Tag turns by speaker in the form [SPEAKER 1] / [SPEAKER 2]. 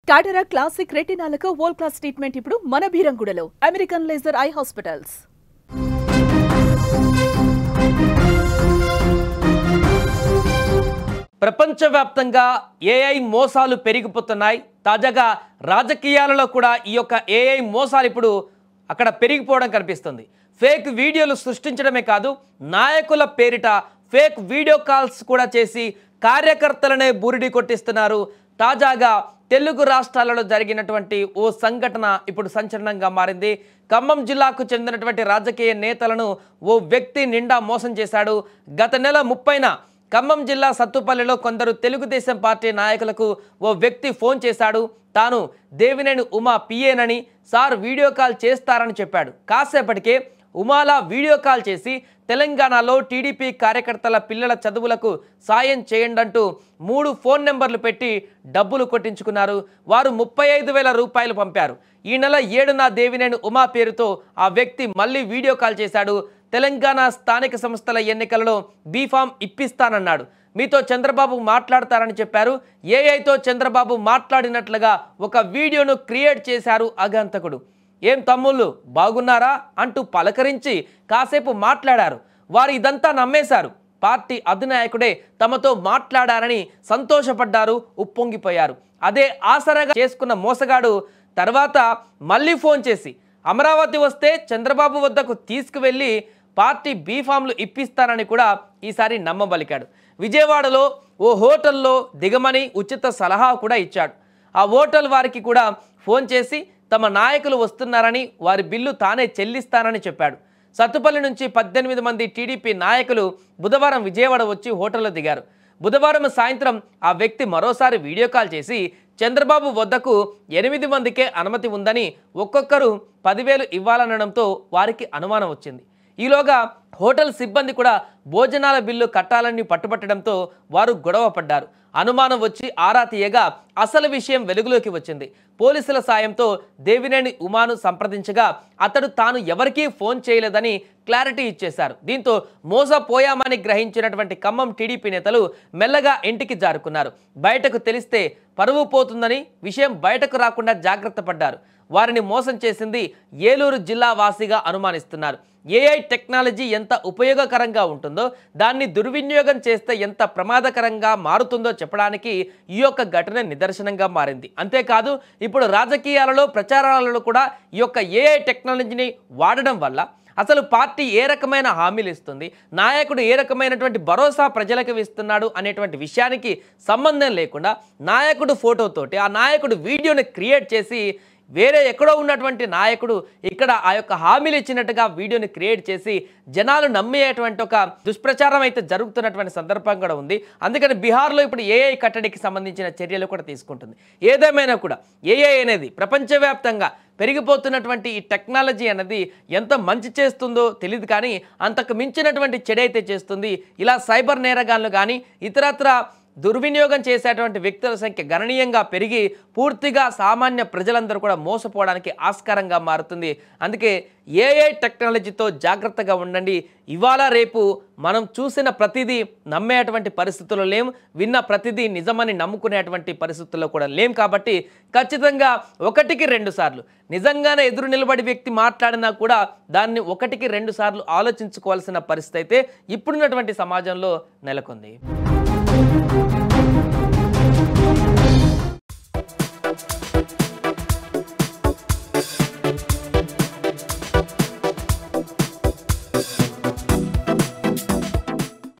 [SPEAKER 1] Cataract classic రెటినాలకు world class treatment ఇప్పుడు మన బీరంగూడలో అమెరికన్ లేజర్ ఐ హాస్పిటల్స్.
[SPEAKER 2] ప్రపంచవ్యాప్తంగా ఏఐ మోసాలు పెరిగిపోతున్నాయి. తాజాగా రాజకీయాలలో కూడా ఈ యొక్క ఏఐ మోసాలు ఇప్పుడు అక్కడ పెరిగిపోవడం కనిపిస్తుంది. ఫేక్ వీడియోలు సృష్టించడమే కాదు, నాయకుల పేరిట ఫేక్ వీడియో కాల్స్ కూడా చేసి కార్యకర్తలనే బూరిడి కొట్టిస్తున్నారు. తాజాగా తెలుగు రాష్ట్రాలలో జరిగినటువంటి ఓ సంఘటన ఇప్పుడు సంచలనంగా మారింది. ఖమ్మం జిల్లాకు చెందినటువంటి రాజకీయ నేతలను ఓ వ్యక్తి నిండా మోసం చేశాడు. గత నెల 30న ఖమ్మం జిల్లా సత్తుపల్లిలో కొందరు తెలుగుదేశం పార్టీ నాయకులకు ఓ వ్యక్తి ఫోన్ చేశాడు. తాను దేవినేని ఉమా పిఏనని, సార్ వీడియో కాల్ చేస్తారని చెప్పాడు. కాసేపటికే ఉమాలా వీడియో కాల్ చేసి తెలంగాణలో టీడీపీ కార్యకర్తల పిల్లల చదువులకు సాయం చేయండంటూ 3 ఫోన్ నెంబర్లు పెట్టి డబ్బులు కొట్టించుకున్నారు. వారు 35,000 రూపాయలు పంపారు. ఈ నెల 7న దేవినేని ఉమా పేరుతో ఆ వ్యక్తి మళ్ళీ వీడియో కాల్ చేశాడు. తెలంగాణ స్థానిక సంస్థల ఎన్నికలలో బీఫామ్ ఇప్పిస్తానన్నాడు. మీతో చంద్రబాబు మాట్లాడతారని చెప్పారు. ఏఐతో చంద్రబాబు మాట్లాడినట్లుగా ఒక వీడియోను క్రియేట్ చేశారు ఆగంతకుడు. ఏం తమ్ముళ్ళు బాగున్నారా అంటూ పలకరించి కాసేపు మాట్లాడారు. వారు ఇదంతా నమ్మేశారు. పార్టీ అధినాయకుడే తమతో మాట్లాడారని సంతోషపడ్డారు, ఉప్పొంగిపోయారు. అదే ఆసరాగా చేసుకున్న మోసగాడు తర్వాత మళ్ళీ ఫోన్ చేసి అమరావతి వస్తే చంద్రబాబు వద్దకు తీసుకువెళ్ళి పార్టీ బీఫామ్లు ఇప్పిస్తానని కూడా ఈసారి నమ్మబలికాడు. విజయవాడలో ఓ హోటల్లో దిగమని ఉచిత సలహా కూడా ఇచ్చాడు. ఆ హోటల్ వారికి కూడా ఫోన్ చేసి తమ నాయకులు వస్తున్నారని, వారి బిల్లు తానే చెల్లిస్తానని చెప్పాడు. సత్తుపల్లి నుంచి 18 మంది టీడీపీ నాయకులు బుధవారం విజయవాడ వచ్చి హోటల్లో దిగారు. బుధవారం సాయంత్రం ఆ వ్యక్తి మరోసారి వీడియో కాల్ చేసి చంద్రబాబు వద్దకు 8 మందికే అనుమతి ఉందని, ఒక్కొక్కరు 10,000 ఇవ్వాలనడంతో వారికి అనుమానం వచ్చింది. ఈలోగా హోటల్ సిబ్బంది కూడా భోజనాల బిల్లు కట్టాలని పట్టుబట్టడంతో వారు గొడవ పడ్డారు. అనుమానం వచ్చి ఆరా తీయగా అసలు విషయం వెలుగులోకి వచ్చింది. పోలీసుల సాయంతో దేవినేని ఉమాను సంప్రదించగా అతడు తాను ఎవరికీ ఫోన్ చేయలేదని క్లారిటీ ఇచ్చేశారు. దీంతో మోసపోయామని గ్రహించినటువంటి ఖమ్మం టీడీపీ నేతలు మెల్లగా ఇంటికి జారుకున్నారు. బయటకు తెలిస్తే పరువు పోతుందని విషయం బయటకు రాకుండా జాగ్రత్త పడ్డారు. వారిని మోసం చేసింది ఏలూరు జిల్లా వాసిగా అనుమానిస్తున్నారు. ఏఐ టెక్నాలజీ ఎంత ఉపయోగకరంగా ఉంటుందో, దాన్ని దుర్వినియోగం చేస్తే ఎంత ప్రమాదకరంగా మారుతుందో చెప్పడానికి ఈ యొక్క ఘటన నిదర్శనంగా మారింది. అంతేకాదు, ఇప్పుడు రాజకీయాలలో ప్రచారాలలో కూడా ఈ యొక్క ఏఐ టెక్నాలజీని వాడడం వల్ల అసలు పార్టీ ఏ రకమైన హామీలు ఇస్తుంది, నాయకుడు ఏ రకమైనటువంటి భరోసా ప్రజలకు ఇస్తున్నాడు అనేటువంటి విషయానికి సంబంధం లేకుండా నాయకుడు ఫోటోతోటి ఆ నాయకుడు వీడియోని క్రియేట్ చేసి వేరే ఎక్కడో ఉన్నటువంటి నాయకుడు ఇక్కడ ఆ యొక్క హామీలు ఇచ్చినట్టుగా వీడియోని క్రియేట్ చేసి జనాలు నమ్మేటువంటి ఒక దుష్ప్రచారం అయితే జరుగుతున్నటువంటి సందర్భం కూడా ఉంది. అందుకని బీహార్లో ఇప్పుడు ఏఐ కట్టడికి సంబంధించిన చర్యలు కూడా తీసుకుంటుంది. ఏదేమైనా కూడా ఏఐ అనేది ప్రపంచవ్యాప్తంగా పెరిగిపోతున్నటువంటి ఈ టెక్నాలజీ అనేది ఎంత మంచి చేస్తుందో తెలియదు, కానీ అంతకు మించినటువంటి చెడైతే చేస్తుంది. ఇలా సైబర్ నేరగాళ్ళు కానీ ఇతరత్ర దుర్వినియోగం చేసేటువంటి వ్యక్తుల సంఖ్య గణనీయంగా పెరిగి పూర్తిగా సామాన్య ప్రజలందరూ కూడా మోసపోవడానికి ఆస్కారంగా మారుతుంది. అందుకే ఏఐ టెక్నాలజీతో జాగ్రత్తగా ఉండండి. ఇవాళ రేపు మనం చూసిన ప్రతిదీ నమ్మేటువంటి పరిస్థితుల్లో లేం, విన్న ప్రతిదీ నిజమని నమ్ముకునేటువంటి పరిస్థితుల్లో కూడా లేం. కాబట్టి ఖచ్చితంగా 1కి 2 సార్లు నిజంగానే ఎదురు నిలబడి వ్యక్తి మాట్లాడినా కూడా దాన్ని 1కి 2 సార్లు ఆలోచించుకోవాల్సిన పరిస్థితి అయితే ఇప్పుడున్నటువంటి సమాజంలో నెలకొంది.